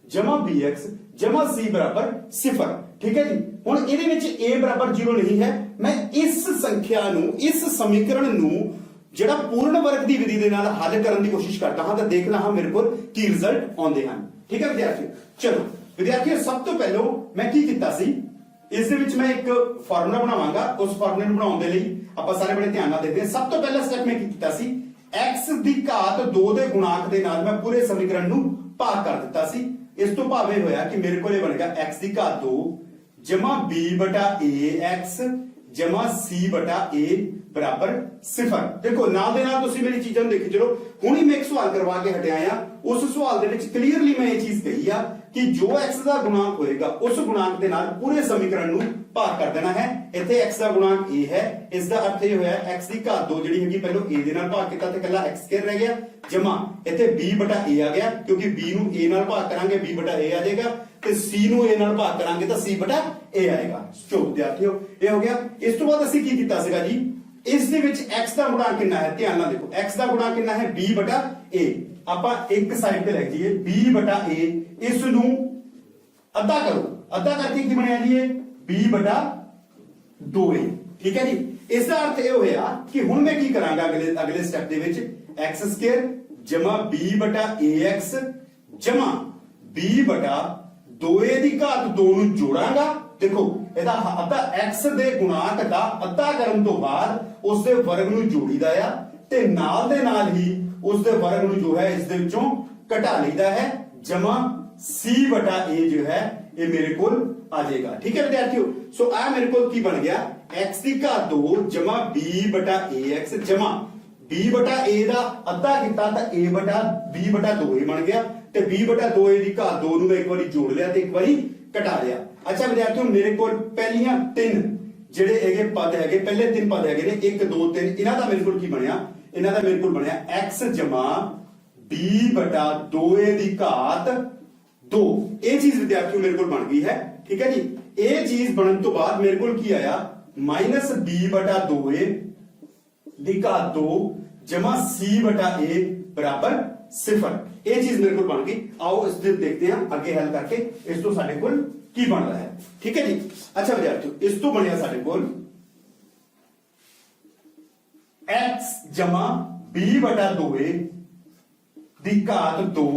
ਜਮਾ bx ਜਮਾ c ਬਰਾਬਰ 0। ਠੀਕ ਹੈ ਜੀ। ਹੁਣ ਇਹਦੇ ਵਿੱਚ a ਬਰਾਬਰ 0 ਨਹੀਂ ਹੈ। ਮੈਂ ਇਸ ਸੰਖਿਆ ਨੂੰ ਇਸ ਸਮੀਕਰਨ ਨੂੰ ਜਿਹੜਾ ਪੂਰਨ ਵਰਗ ਦੀ ਵਿਧੀ ਦੇ ਨਾਲ ਹੱਲ ਕਰਨ ਦੀ ਕੋਸ਼ਿਸ਼ ਕਰਦਾ ਹਾਂ ਤਾਂ ਦੇਖਣਾ ਹਾਂ ਮੇਰੇ ਕੋਲ ਕੀ ਰਿਜ਼ਲਟ ਆਉਂਦੇ ਹਨ। ਠੀਕ ਹੈ ਵਿਦਿਆਰਥੀਓ, ਚਲੋ ਵਿਦਿਆਰਥੀਓ ਸਭ ਤੋਂ ਪਹਿਲਾਂ ਮੈਂ ਕੀ ਕੀਤਾ ਸੀ, ਇਸ ਦੇ ਵਿੱਚ ਮੈਂ ਇੱਕ ਫਾਰਮੂਲਾ ਬਣਾਵਾਂਗਾ। ਉਸ ਫਾਰਮੂਲੇ ਨੂੰ ਬਣਾਉਣ ਦੇ ਲਈ ਆਪਾਂ ਸਾਰੇ ਬੜੇ ਧਿਆਨ ਨਾਲ ਦੇਖਦੇ ਹਾਂ। ਸਭ ਤੋਂ ਪਹਿਲਾ ਸਟੈਪ ਮੈਂ ਕੀ ਕੀਤਾ ਸੀ, x ਦੀ ਘਾਤ 2 ਦੇ ਗੁਣਾਂਕ ਦੇ ਨਾਲ ਮੈਂ ਪੂਰੇ ਸਮੀਕਰਨ ਨੂੰ ਭਾਗ ਕਰ ਦਿੱਤਾ ਸੀ। ਇਸ ਤੋਂ ਭਾਵ ਇਹ ਹੋਇਆ ਕਿ ਮੇਰੇ ਕੋਲ ਇਹ ਬਣੇਗਾ x ਦੀ ਘਾਤ 2 ਜਮਾ b ਬਟਾ ax ਜਮਾ c ਬਟਾ a ਬਰਾਬਰ 0। ਦੇਖੋ ਨਾਲ ਦੇ ਨਾਲ ਤੁਸੀਂ ਮੇਰੀ ਚੀਜ਼ਾਂ ਨੂੰ ਦੇਖੀ ਚਲੋ। ਹੁਣ ਹੀ ਮੈਂ ਇੱਕ ਸਵਾਲ ਕਰਵਾ ਕੇ ਹਟਿਆ ਆ। ਉਸ ਸਵਾਲ ਦੇ ਵਿੱਚ ਕਲੀਅਰਲੀ ਮੈਂ ਇਹ ਚੀਜ਼ ਕਹੀ ਆ ਕਿ ਜੋ x ਦਾ ਗੁਣਾਂਕ ਹੋਏਗਾ ਉਸ ਗੁਣਾਂਕ ਦੇ ਨਾਲ ਪੂਰੇ ਸਮੀਕਰਨ ਨੂੰ ਭਾਗ ਕਰ ਦੇਣਾ ਹੈ। ਇੱਥੇ x ਦਾ ਗੁਣਾਂਕ a ਹੈ, ਇਸ ਦਾ ਅਰਥ ਇਹ ਹੋਇਆ x ਦੀ ਘਾਤ 2 ਜਿਹੜੀ ਹੈਗੀ ਪਹਿਲਾਂ a ਦੇ ਨਾਲ ਭਾਗ ਕੀਤਾ ਤੇ ਇਕੱਲਾ x ਸਕੁਅਰ ਰਹਿ ਗਿਆ ਜਮਾ ਇੱਥੇ b ਬਟਾ a ਆ ਗਿਆ ਕਿਉਂਕਿ b ਨੂੰ a ਨਾਲ ਭਾਗ ਕਰਾਂਗੇ b ਬਟਾ a ਆ ਜਾਏਗਾ ਤੇ c ਨੂੰ a ਨਾਲ ਭਾਗ ਕਰਾਂਗੇ ਤਾਂ c ਬਟਾ a ਆਏਗਾ। ਚਲੋ ਵਿਦਿਆਰਥੀਓ ਇਹ ਹੋ ਗਿਆ। ਇਸ ਤੋਂ ਬਾਅਦ ਅਸੀਂ ਕੀ ਕੀਤਾ ਸੀਗਾ ਜੀ, ਇਸ ਦੇ ਵਿੱਚ x ਦਾ ਗੁਣਾਂਕ ਕਿੰਨਾ ਹੈ, ਧਿਆਨ ਨਾਲ ਦੇਖੋ x ਦਾ ਗੁਣਾਂਕ ਕਿੰਨਾ ਹੈ b ਬਟਾ a। ਆਪਾਂ ਇੱਕ ਸਾਈਡ ਤੇ ਲਿਖ ਜੀਏ b ਬਟਾ a, ਇਸ ਨੂੰ ਅੱਧਾ ਕਰੋ, ਅੱਧਾ ਕਰਕੇ ਕੀ ਬਣਿਆ ਜੀ ਇਹ b ਬਟਾ 2a। ਠੀਕ ਹੈ ਜੀ। ਇਸ ਦਾ ਅਰਥ ਇਹ ਹੋਇਆ ਕਿ ਹੁਣ ਮੈਂ ਕੀ ਕਰਾਂਗਾ ਅਗਲੇ ਸਟੈਪ ਦੇ ਵਿੱਚ x ਸਕੁਅਰ ਜਮਾ b ਬਟਾ ax ਜਮਾ b ਬਟਾ 2a ਦੀ ਘਾਤ 2 ਨੂੰ ਜੋੜਾਂਗਾ। ਦੇਖੋ ਇਹਦਾ ਅੱਧਾ x ਦੇ ਗੁਣਾਂਕ ਦਾ ਅੱਧਾ ਕਰਨ ਤੋਂ ਬਾਅਦ ਉਸ ਦੇ ਵਰਗ ਨੂੰ ਜੋੜੀਦਾ ਆ ਤੇ ਨਾਲ ਦੇ ਨਾਲ ਹੀ ਉਸ ਦੇ ਵਰਗ ਨੂੰ ਜੋ ਹੈ ਇਸ ਦੇ ਵਿੱਚੋਂ ਘਟਾ ਲਈਦਾ ਹੈ ਜਮਾ c ਬਟਾ a ਜੋ ਹੈ ਇਹ ਮੇਰੇ ਕੋਲ ਆ ਜਾਏਗਾ। ਠੀਕ ਹੈ ਵਿਦਿਆਰਥੀਓ, ਸੋ ਆ ਮੇਰੇ ਕੋਲ ਕੀ ਬਣ ਗਿਆ x ਦੀ ਘਾਤ 2 ਜਮਾ b ਬਟਾ ax ਜਮਾ b ਬਟਾ a ਦਾ ਅੱਧਾ ਕੀਤਾ ਤਾਂ a ਬਟਾ b ਬਟਾ 2a ਬਣ ਗਿਆ ਤੇ b ਬਟਾ 2a ਦੀ ਘਾਤ 2 ਨੂੰ ਮੈਂ ਇੱਕ ਵਾਰੀ ਜੋੜ ਲਿਆ ਤੇ ਇੱਕ ਵਾਰੀ ਘਟਾ ਲਿਆ। ਅੱਛਾ ਵਿਦਿਆਰਥੀਓ, ਮੇਰੇ ਕੋਲ ਪਹਿਲੀਆਂ 3 ਜਿਹੜੇ ਹੈਗੇ ਪਦ ਹੈਗੇ, ਪਹਿਲੇ 3 ਪਦ ਹੈਗੇ ਨੇ 1 2 3, ਇਹਨਾਂ ਦਾ ਮੇਰੇ ਕੋਲ ਕੀ ਬਣਿਆ, ਇਹਨਾਂ ਦਾ ਮੇਰੇ ਕੋਲ ਬਣਿਆ x ਜਮਾ b ਬਟਾ 2a ਦੀ ਘਾਤ 2। ਇਹ ਚੀਜ਼ ਵਿਦਿਆਰਥੀਓ ਮੇਰੇ ਕੋਲ ਬਣ ਗਈ ਹੈ। ਠੀਕ ਹੈ ਜੀ। ਇਹ ਚੀਜ਼ ਬਣਨ ਤੋਂ ਬਾਅਦ ਮੇਰੇ ਕੋਲ ਕੀ ਆਇਆ ਮਾਈਨਸ b ਬਟਾ 2a ਦੀ ਘਾਤ 2 ਜਮਾ c ਬਟਾ a ਬਰਾबर 0। ਇਹ ਚੀਜ਼ ਮੇਰੇ ਕੋਲ ਬਣ ਗਈ। ਆਓ ਇਸ ਦੇ ਦੇਖਦੇ ਹਾਂ ਅੱਗੇ ਹੱਲ ਕਰਕੇ ਇਸ ਤੋਂ ਸਾਡੇ ਕੋਲ ਕੀ ਬਣਦਾ ਹੈ। ਠੀਕ ਹੈ ਜੀ। ਅੱਛਾ ਵਿਦਿਆਰਥੀਓ, ਇਸ ਤੋਂ ਬਣਿਆ ਸਾਡੇ ਕੋਲ x ਜਮਾ b ਬਟਾ 2a ਦੀ ਘਾਤ 2।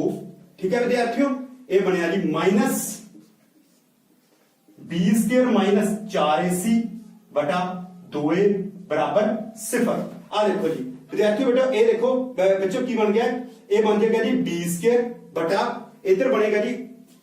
ਠੀਕ ਹੈ ਵਿਦਿਆਰਥੀਓ, ਇਹ ਬਣਿਆ ਜੀ minus b square minus 4ac ਬਟਾ 2a ਬਰਾबर 0। ਆ ਦੇਖੋ ਜੀ ਵਿਦਿਆਰਥੀਓ, ਬੇਟਾ ਇਹ ਦੇਖੋ ਬੱਚੋ ਕੀ ਬਣ ਗਿਆ, ਇਹ ਬਣ ਜਾਏਗਾ ਜੀ b ਸਕੁਅਰ ਬਟਾ ਇੱਧਰ ਬਣੇਗਾ ਜੀ,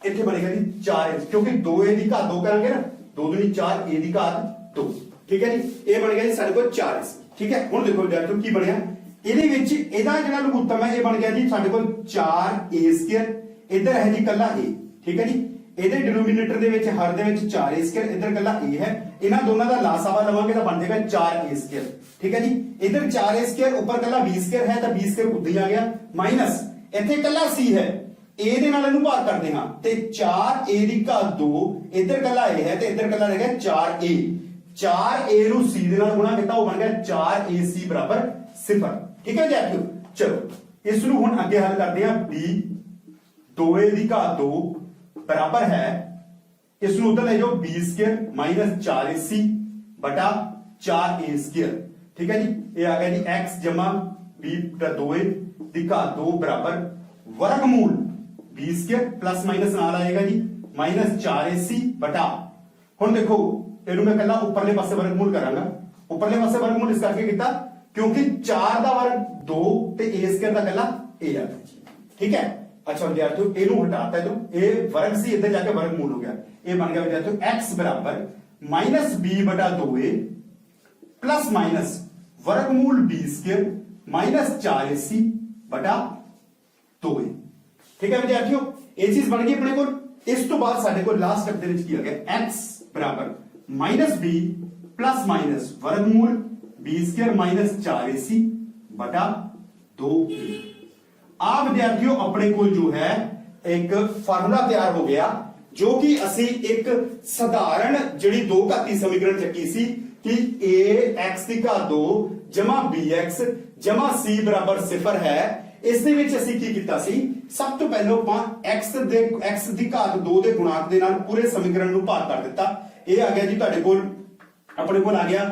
ਇੱਥੇ ਬਣੇਗਾ ਜੀ 4a ਕਿਉਂਕਿ 2a ਦੀ ਘਾਤ 2 ਕਰਾਂਗੇ ਨਾ, 2 ਦੂਣੀ 4 a ਦੀ ਘਾਤ 2। ਠੀਕ ਹੈ ਜੀ। ਇਹ ਬਣ ਗਿਆ ਜੀ ਸਾਡੇ ਕੋਲ 4ac। ਠੀਕ ਹੈ। ਹੁਣ ਦੇਖੋ ਵਿਦਿਆਰਥੀਓ ਕੀ ਬਣਿਆ, ਇਹਦੇ ਵਿੱਚ ਇਹਦਾ ਜਿਹੜਾ ਲਘੁੱਤਮ ਹੈ ਇਹ ਬਣ ਗਿਆ ਜੀ ਸਾਡੇ ਕੋਲ 4a ਸਕੁਅਰ, ਇੱਧਰ ਹੈ ਜੀ ਕੱਲਾ a। ਠੀਕ ਹੈ ਜੀ। ਇਹਦੇ ਡਿਨੋਮੀਨੇਟਰ ਦੇ ਵਿੱਚ ਹਰ ਦੇ ਵਿੱਚ 4a ਸਕੁਅਰ, ਇੱਧਰ ਕੱਲਾ a ਹੈ। ਇਹਨਾਂ ਦੋਨਾਂ ਦਾ ਲਾਸਾਵਾ ਲਵਾਂਗੇ ਤਾਂ ਬਣ ਜਾਏਗਾ 4a ਸਕੁਅਰ। ਠੀਕ ਹੈ ਜੀ। ਇੱਧਰ 4a ਸਕੁਅਰ ਉੱਪਰ ਕੱਲਾ b ਸਕੁਅਰ ਹੈ ਤਾਂ b ਸਕੁਅਰ ਉੱਧਰ ਹੀ ਆ ਗਿਆ ਮਾਈਨਸ ਇੱਥੇ ਕੱਲਾ c ਹੈ, a ਦੇ ਨਾਲ ਇਹਨੂੰ ਭਾਗ ਕਰਦੇ ਹਾਂ ਤੇ 4a ਦੀ ਘਾਤ 2 ਇੱਧਰ ਕੱਲਾ a ਹੈ ਤੇ ਇੱਧਰ ਕੱਲਾ ਰਹਿ ਗਿਆ 4a। 4a ਨੂੰ c ਦੇ ਨਾਲ ਗੁਣਾ ਕੀਤਾ ਉਹ ਬਣ ਗਿਆ 4ac ਬਰਾबर 0। ਠੀਕ ਹੈ ਵਿਦਿਆਰਥੀਓ। ਚਲੋ ਇਸ ਨੂੰ ਹੁਣ ਅੱਗੇ ਹੱਲ ਕਰਦੇ ਹਾਂ। b 2a ਦੀ ਘਾਤ 2 बराबर है, इस उधर ले जाओ b स्क्वायर माइनस 4ac बटा 4a स्क्वायर। ठीक है जी। ये आ गया जी x जमा b बटा 2a दी घात 2 बराबर वर्गमूल b स्क्वायर प्लस माइनस नाल आएगा जी माइनस 4ac बटा, हुण देखो ਇਹਨੂੰ ਮੈਂ ਪਹਿਲਾਂ ਉੱਪਰਲੇ ਪਾਸੇ ਵਰਗਮੂਲ ਕਰਾਂਗਾ। ਉੱਪਰਲੇ ਪਾਸੇ ਵਰਗਮੂਲ ਇਸ ਕਰਕੇ ਕੀਤਾ ਕਿਉਂਕਿ 4 ਦਾ ਵਰਗ 2 ਤੇ a ਸਕੁਅਰ ਦਾ ਕੱਲਾ a ਆ ਗਿਆ। ਠੀਕ ਹੈ। अच्छा विद्यार्थियों ਇਹਨੂੰ हटाता है तो ये वर्ग से इधर जाके वर्गमूल हो गया। ये बन गया विद्यार्थियों x बराबर -b/2a प्लस माइनस वर्गमूल b स्क्वायर माइनस 4ac बटा 2a। ठीक है विद्यार्थियों, ये चीज बन गई अपने को। इस तो बाद साडे को लास्ट स्टेप दे विच किया गया x बराबर -b प्लस माइनस वर्गमूल b स्क्वायर माइनस 4ac बटा 2a। आ विद्यार्थियों अपने को जो है एक फार्मूला तैयार हो गया जो कि असी एक साधारण जिहड़ी दो घाती समीकरण चक्की सी कि ax की घात 2 जमा bx जमा c बराबर 0 है। इस दे विच असी की कीता सी, सब तो पहले आपां x की घात 2 दे गुणांक दे नाल पूरे समीकरण नूं भाग कर दिता। ये आ गया जी तुहाडे कोल अपने कोल आ गया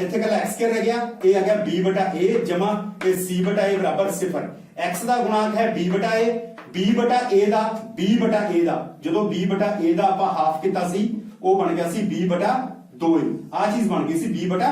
इत्थे कल x स्क्वायर रह गया, ये आ गया b बटा a जमा c बटा a बराबर 0। x ਦਾ ਗੁਣਾਂਕ ਹੈ b ਬਟਾ a, b ਬਟਾ a the b ਬਟਾ a ਦਾ ਜਦੋਂ b ਬਟਾ a ਦਾ ਆਪਾਂ ਹਾਫ ਕੀਤਾ ਸੀ ਉਹ ਬਣ ਗਿਆ ਸੀ b ਬਟਾ 2a। ਆ ਚੀਜ਼ ਬਣ ਗਈ ਸੀ b ਬਟਾ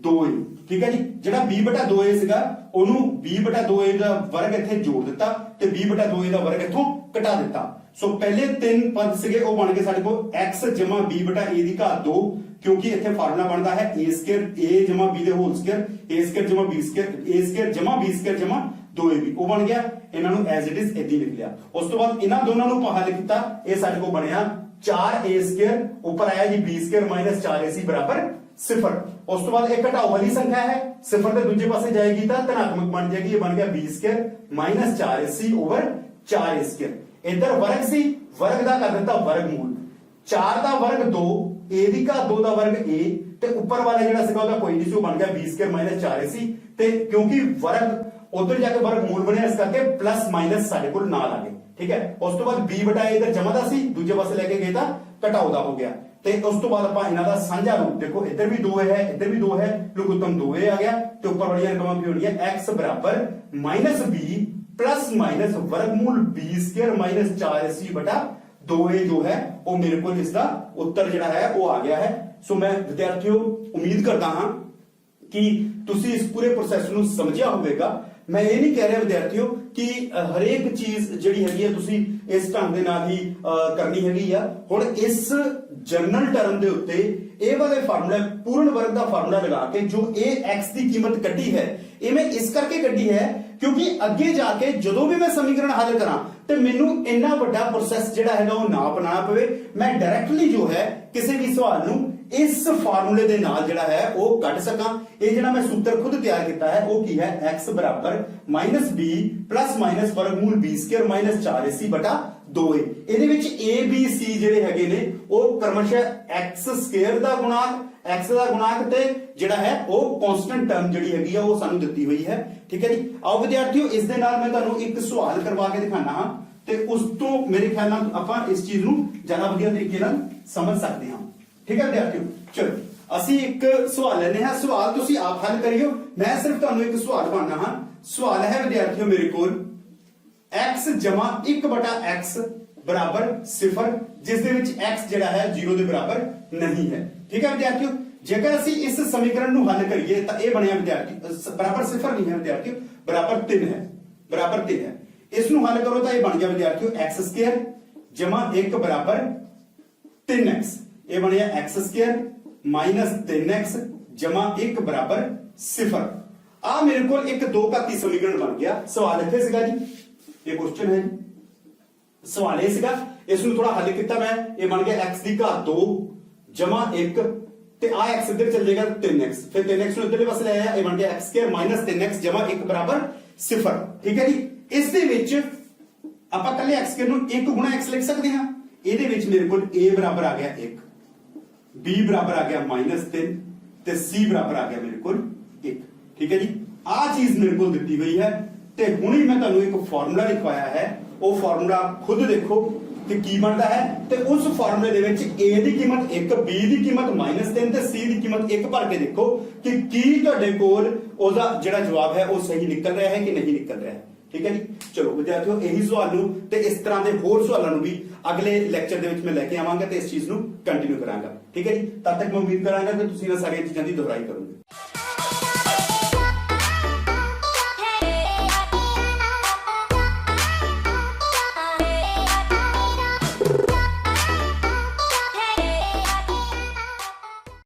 2a। ਠੀਕ ਹੈ ਜੀ, ਜਿਹੜਾ b ਬਟਾ 2a ਸੀਗਾ ਉਹਨੂੰ b ਬਟਾ 2a ਦਾ ਵਰਗ ਇੱਥੇ ਜੋੜ ਦਿੱਤਾ ਤੇ b ਬਟਾ 2a ਦਾ ਵਰਗ ਇੱਥੋਂ ਘਟਾ ਦਿੱਤਾ। ਸੋ ਪਹਿਲੇ ਤਿੰਨ ਪਦ ਸੀਗੇ ਉਹ ਬਣ ਗਏ ਸਾਡੇ ਕੋਲ x ਜਮਾ b ਬਟਾ a ਦੀ ਘਾਤ 2, क्योंकि इत्थे फार्मूला बनता है a स्क्वायर a जमा b दे होल स्क्वायर a स्क्वायर जमा b स्क्वायर a स्क्वायर जमा b स्क्वायर जमा 2ab। वो बन गया, इन्हां नूं एज इट इज इदां लिख लिया। उस तो बाद इन्हां दोनों नूं हल कीता, ये साडे को बनया 4a स्क्वायर ऊपर आया जी b स्क्वायर माइनस 4ac बराबर 0। उस तो बाद एक घटाओ वाली संख्या है 0 के दूसरे पासे जाएगी तो धनात्मक बन जाएगी, ये बन गया b square minus 4ac over 4a square. इधर वर्ग सी, वर्ग दा कर दिता वर्गमूल, 4 ਦਾ वर्ग 2 a ਦੀ ਘਾਤ 2 ਦਾ वर्ग a ਤੇ ਉੱਪਰ ਵਾਲਾ ਜਿਹੜਾ ਸੀਗਾ ਉਹਦਾ ਕੋਈ ਨਹੀਂ ਸੀ, ਉਹ ਬਣ ਗਿਆ b ਸਕੁਅਰ ਮਾਈਨਸ 4ac ਤੇ ਕਿਉਂਕਿ वर्ग ਉਧਰ ਜਾ ਕੇ वर्गमूल ਬਣਿਆ ਇਸ ਕਰਕੇ ਪਲੱਸ ਮਾਈਨਸ ਸਾਡੇ ਕੋਲ ਨਾਲ ਆ ਗਏ। ਠੀਕ ਹੈ। ਉਸ ਤੋਂ ਬਾਅਦ b ਬਟਾ a ਇਧਰ ਜਮਾ ਦਾ ਸੀ, ਦੂਜੇ ਪਾਸੇ ਲੈ ਕੇ ਗਏ ਤਾਂ ਘਟਾਓ ਦਾ ਹੋ ਗਿਆ। ਤੇ ਉਸ ਤੋਂ ਬਾਅਦ ਆਪਾਂ ਇਹਨਾਂ ਦਾ ਸਾਂਝਾ ਰੂਪ ਦੇਖੋ, ਇੱਧਰ ਵੀ 2 ਹੈ ਇੱਧਰ ਵੀ 2 ਹੈ, ਲਘੁੱਤਮ 2a ਆ ਗਿਆ ਤੇ ਉੱਪਰ ਵਾਲੀਆਂ ਰਕਮਾਂ ਵੀ ਹੋਣੀਆਂ x ਬਰਾबर -b प्लस माइनस वर्गमूल b स्क्वायर माइनस 4ac बटा 2a जो है वो मेरे को इसका उत्तर जिहड़ा है वो आ गया है। सो मैं विद्यार्थियों उम्मीद करता हां कि तुसी इस पूरे प्रोसैस नूं समझिया होवेगा। मैं ये नहीं कह रहा विद्यार्थियों कि हरेक चीज जिहड़ी हैगी है तुसी इस ढंग दे नाल ही करनी हैगी आ। हुण इस जनरल टर्म दे उत्ते ए वाले फार्मूला पूर्ण वर्ग दा फार्मूला लगा के जो ए x दी कीमत कड्ढी है, ये मैं इस करके कड्ढी है क्योंकि अगे जाके जदों भी मैं समीकरण हल करा ते मैनू इन्ना वड्डा प्रोसैस जिहड़ा हैगा वो ना अपनाना पवे। मैं डायरैक्टली जो है किसी भी सवाल नू इस फार्मूले दे नाल जिहड़ा है वो कढ सकां। ये जिहड़ा मैं सूत्र खुद तैयार किया है वो की है x बराबर -b प्लस माइनस वर्गमूल b स्क्वायर माइनस 4ac बटा 2a। ਇਹਦੇ ਵਿੱਚ a b c ਜਿਹੜੇ ਹੈਗੇ ਨੇ ਉਹ ਕਰਮਸ਼ः x ਸਕੁਅਰ ਦਾ ਗੁਣਾਂਕ, x ਦਾ ਗੁਣਾਂਕ ਤੇ ਜਿਹੜਾ ਹੈ ਉਹ ਕਾਂਸਟੈਂਟ ਟਰਮ ਜਿਹੜੀ ਹੈਗੀ ਆ ਉਹ ਸਾਨੂੰ ਦਿੱਤੀ ਹੋਈ ਹੈ। ਠੀਕ ਹੈ ਜੀ। ਆਓ ਵਿਦਿਆਰਥੀਓ ਇਸ ਦੇ ਨਾਲ ਮੈਂ ਤੁਹਾਨੂੰ ਇੱਕ ਸਵਾਲ ਕਰਵਾ ਕੇ ਦਿਖਾਣਾ ਹਾਂ ਤੇ ਉਸ ਤੋਂ ਮੇਰੇ ਖਿਆਲ ਨਾਲ ਆਪਾਂ ਇਸ ਚੀਜ਼ ਨੂੰ ਜ਼ਿਆਦਾ ਵਧੀਆ ਤਰੀਕੇ ਨਾਲ ਸਮਝ ਸਕਦੇ ਹਾਂ। ठीक है विद्यार्थियों, चलो ਅਸੀਂ ਇੱਕ ਸਵਾਲ ਲੈਣੇ ਹਾਂ। ਸਵਾਲ ਤੁਸੀਂ ਆਪ ਹੱਲ ਕਰਿਓ, ਮੈਂ ਸਿਰਫ ਤੁਹਾਨੂੰ ਇੱਕ ਸਵਾਲ ਬਣਾਉਣਾ ਹਾਂ। ਸਵਾਲ ਹੈ ਵਿਦਿਆਰਥੀਓ ਮੇਰੇ ਕੋਲ x ਜਮਾ 1/x बराबर 0 जिस दे विच x ਜਿਹੜਾ ਹੈ 0 ਦੇ ਬਰਾਬਰ नहीं है। ठीक है विद्यार्थियों, जेकर ਅਸੀਂ ਇਸ ਸਮੀਕਰਨ ਨੂੰ ਹੱਲ ਕਰੀਏ ਤਾਂ ਇਹ ਬਣਿਆ ਵਿਦਿਆਰਥੀ बराबर 0 नहीं है विद्यार्थियों, बराबर 3 है, बराबर 3 है। ਇਸ ਨੂੰ ਹੱਲ ਕਰੋ ਤਾਂ ਇਹ ਬਣ ਗਿਆ ਵਿਦਿਆਰਥੀਓ x ਸਕੁਅਰ ਜਮਾ 1 बराबर 3x। ये बनिया x स्क्वायर माइनस 3x जमा 1 बराबर 0। आ मेरे को एक दो घाती समीकरण बन गया। सवाल इत्थे सीगा जी, ये क्वेश्चन है जी, सवाल ये सीगा, इसनु थोड़ा हल किया मैं, ये बन गया x की घात 2 जमा 1 ते आ x इधर चल जाएगा 3x, फिर 3x ਨੂੰ इधरले पासे ले आया, ये बन गया x स्क्वायर माइनस 3x जमा 1 बराबर 0। ठीक है जी। इस दे विच आपां कल्ले x स्क्वायर ਨੂੰ 1 गुणा x लिख सकते हां। ਇਹਦੇ ਵਿੱਚ ਮੇਰੇ ਕੋਲ a बराबर आ गया 1, b बराबर आ गया -3 ਤੇ c बराबर आ गया मेरे को 1। ठीक है जी। आ चीज मेरे को दी हुई है ਤੇ ਹੁਣ ਹੀ मैं ਤੁਹਾਨੂੰ एक फार्मूला लिखवाया है। वो फार्मूला खुद देखो कि की बनता है ਤੇ उस फार्मूले ਦੇ ਵਿੱਚ a ਦੀ ਕੀਮਤ 1, b ਦੀ ਕੀਮਤ -3 ਤੇ c ਦੀ ਕੀਮਤ 1 ਭਰ ਕੇ ਦੇਖੋ कि की ਤੁਹਾਡੇ ਕੋਲ ਉਹਦਾ ਜਿਹੜਾ ਜਵਾਬ ਹੈ ਉਹ ਸਹੀ ਨਿਕਲ ਰਿਹਾ ਹੈ ਕਿ ਨਹੀਂ ਨਿਕਲ ਰਿਹਾ ਹੈ। ठीक है जी। चलो विद्यार्थियों, यही सवाल नूं ते इस तरह के होर सवालों नूं भी अगले लैक्चर दे विच मैं लैके आवांगा ते इस चीज नूं कंटिन्यू करांगा। ठीक है जी। तब तक मैं उम्मीद करांगा कि तुसीं इन्हां सारियां चीज़ां दी दोहराई करोगे।